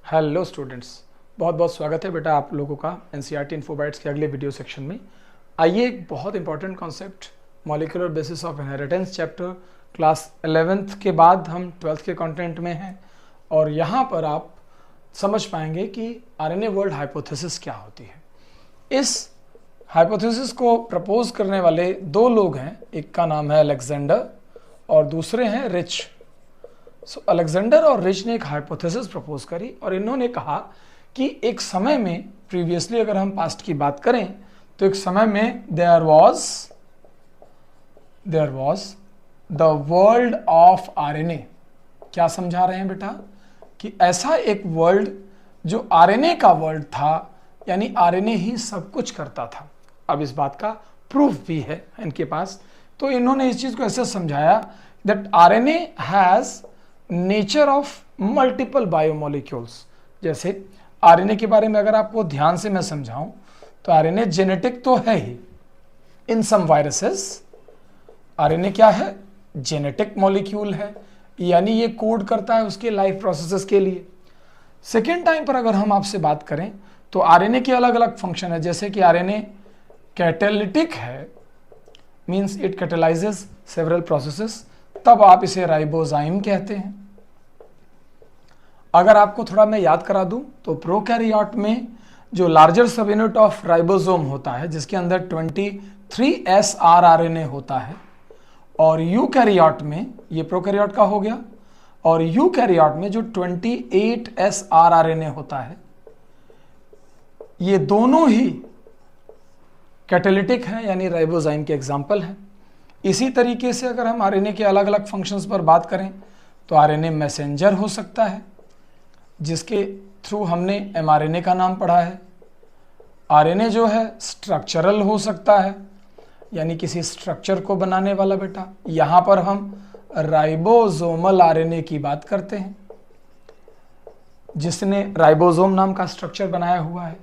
Hello students, बहुत बहुत स्वागत है बेटा आप लोगों का एनसीईआरटी इन्फोबाइट्स के अगले वीडियो सेक्शन में। आइए एक बहुत important concept molecular basis of inheritance chapter class 11th के बाद हम 12th के कंटेंट में हैं और यहाँ पर आप समझ पाएंगे कि आरएनए वर्ल्ड हाइपोथेसिस क्या होती है। इस हाइपोथेसिस को प्रपोज करने वाले दो लोग हैं, एक का नाम है अलेक्जेंडर और दूसरे हैं रिच। अलेक्जेंडर और रिच ने एक हाइपोथेसिस प्रपोज करी और इन्होंने कहा कि एक समय में, प्रीवियसली अगर हम पास्ट की बात करें तो एक समय में there was the world of RNA. क्या समझा रहे हैं बेटा कि ऐसा एक वर्ल्ड जो आरएनए का वर्ल्ड था, यानी आरएनए ही सब कुछ करता था। अब इस बात का प्रूफ भी है इनके पास। तो इन्होंने इस चीज को ऐसे समझाया that RNA has nature of multiple biomolecules. जैसे आरएनए के बारे में अगर आपको ध्यान से मैं समझाऊं तो आरएनए जेनेटिक तो है ही। इन सम वायरसेस आरएनए क्या है? जेनेटिक मॉलिक्यूल है, यानी ये कोड करता है उसके लाइफ प्रोसेसेस के लिए। सेकेंड टाइम पर अगर हम आपसे बात करें तो आरएनए के अलग अलग फंक्शन है। जैसे कि आरएनए कैटालिटिक है, मींस इट कैटालाइजेस सेवरल प्रोसेसेस, तब आप इसे राइबोजाइम कहते हैं। अगर आपको थोड़ा मैं याद करा दूं तो प्रोकैरियोट में जो लार्जर सब यूनिट ऑफ राइबोसोम होता है जिसके अंदर 23 srRNA होता है, और यूकैरियोट में, ये प्रोकैरियोट का हो गया, और यूकैरियोट में जो 28 srRNA होता है, ये दोनों ही कैटालिटिक हैं, यानी राइबोजाइम के एग्जाम्पल हैं। इसी तरीके से अगर हम आरएनए के अलग अलग फंक्शंस पर बात करें तो आरएनए मैसेंजर हो सकता है, जिसके थ्रू हमने एमआरएनए का नाम पढ़ा है। आरएनए जो है स्ट्रक्चरल हो सकता है, यानी किसी स्ट्रक्चर को बनाने वाला बेटा। यहाँ पर हम राइबोसोमल आरएनए की बात करते हैं, जिसने राइबोसोम नाम का स्ट्रक्चर बनाया हुआ है।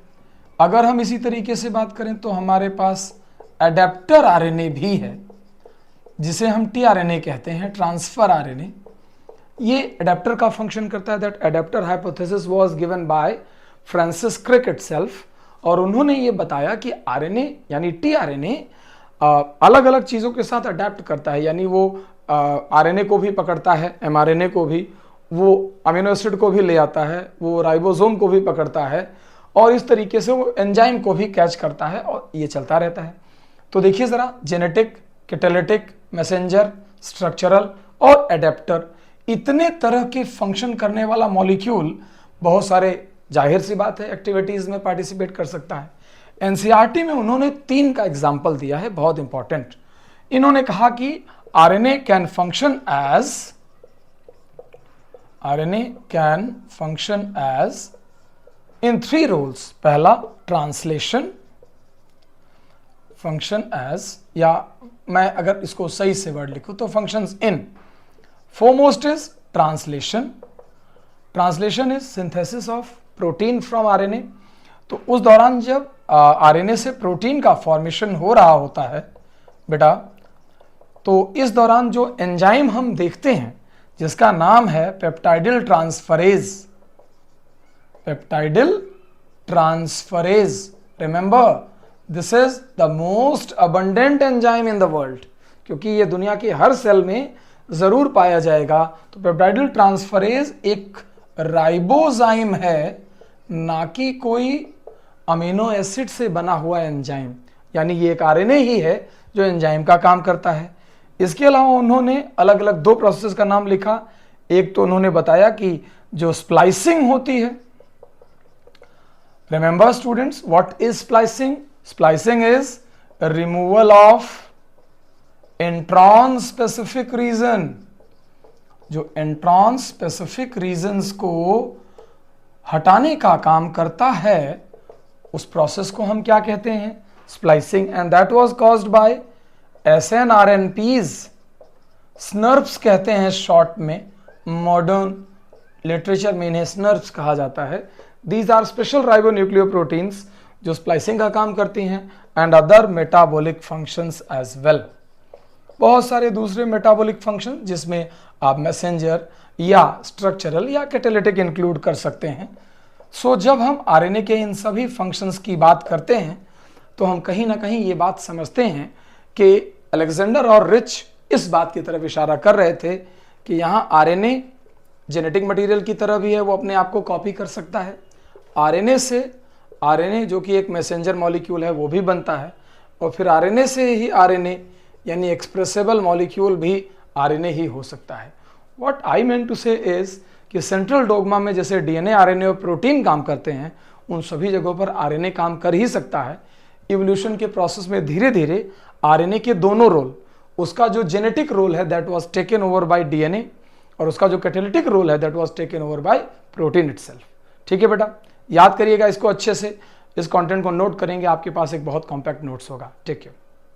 अगर हम इसी तरीके से बात करें तो हमारे पास एडेप्टर आरएनए भी है, जिसे हम टीआरएनए कहते हैं, ट्रांसफर आरएनए। ये एडेप्टर का फंक्शन करता है। That adapter hypothesis was given by Francis Crick itself, और उन्होंने ये बताया कि आरएनए यानी टीआरएनए अलग अलग चीज़ों के साथ अडेप्ट करता है, यानी वो आरएनए को भी पकड़ता है, एमआरएनए को भी, वो अमीनो एसिड को भी ले आता है, वो राइबोसोम को भी पकड़ता है, और इस तरीके से वो एंजाइम को भी कैच करता है, और ये चलता रहता है। तो देखिए ज़रा, जेनेटिक, कैटालिटिक, मैसेंजर, स्ट्रक्चरल और एडेप्टर, इतने तरह के फंक्शन करने वाला मॉलिक्यूल बहुत सारे, जाहिर सी बात है, एक्टिविटीज में पार्टिसिपेट कर सकता है। एनसीईआरटी में उन्होंने 3 का एग्जाम्पल दिया है, बहुत इंपॉर्टेंट। इन्होंने कहा कि RNA can function as in 3 roles. पहला ट्रांसलेशन, फंक्शन एज, या मैं अगर इसको सही से वर्ड लिखूं तो functions in. Foremost is translation. Translation is synthesis of protein from RNA. तो उस दौरान जब आरएनए से प्रोटीन का फॉर्मेशन हो रहा होता है बेटा, तो इस दौरान जो एंजाइम हम देखते हैं जिसका नाम है peptidyl transferase, remember this is the most abundant enzyme in the world, क्योंकि ये दुनिया के हर सेल में जरूर पाया जाएगा। तो पेप्टाइडिल ट्रांसफरेज एक राइबोजाइम है, ना कि कोई अमीनो एसिड से बना हुआ एंजाइम, यानी ये एक आरएनए ही है जो एंजाइम का काम करता है। इसके अलावा उन्होंने अलग अलग 2 प्रोसेस का नाम लिखा। एक तो उन्होंने बताया कि जो स्प्लाइसिंग होती है, remember students, what is splicing? Splicing is removal of intron specific region. जो इंट्रॉन स्पेसिफिक रीजन्स को हटाने का काम करता है, उस प्रोसेस को हम क्या कहते हैं? Splicing. And that was caused by SNRNPs, snurps कहते हैं शॉर्ट में, मॉडर्न लिटरेचर में इन्हें स्नर्प्स कहा जाता है। दीज आर स्पेशल राइबोन्यूक्लियोप्रोटीन्स जो स्प्लाइसिंग का काम करती हैं, and other metabolic functions as well. बहुत सारे दूसरे मेटाबॉलिक फंक्शन जिसमें आप मैसेंजर या स्ट्रक्चरल या कैटालिटिक इंक्लूड कर सकते हैं। सो जब हम आरएनए के इन सभी फंक्शंस की बात करते हैं तो हम कहीं ना कहीं ये बात समझते हैं कि अलेक्जेंडर और रिच इस बात की तरफ इशारा कर रहे थे कि यहाँ आरएनए जेनेटिक मटेरियल की तरह भी है, वो अपने आप को कॉपी कर सकता है। आरएनए से आरएनए जो कि एक मैसेंजर मॉलिक्यूल है वो भी बनता है, और फिर आरएनए से ही आरएनए यानी एक्सप्रेसेबल मॉलिक्यूल भी आरएनए ही हो सकता है। व्हाट आई मीन टू से इज कि सेंट्रल डोग्मा में जैसे डीएनए, आरएनए और प्रोटीन काम करते हैं, उन सभी जगहों पर आरएनए काम कर ही सकता है। इवोल्यूशन के प्रोसेस में धीरे धीरे आरएनए के दोनों रोल, उसका जो जेनेटिक रोल है that was taken over by DNA, और उसका जो कैटालिटिक रोल है that was taken over by protein itself. ठीक है बेटा, याद करिएगा इसको अच्छे से, इस कंटेंट को नोट करेंगे, आपके पास एक बहुत कॉम्पैक्ट नोट्स होगा। Take care.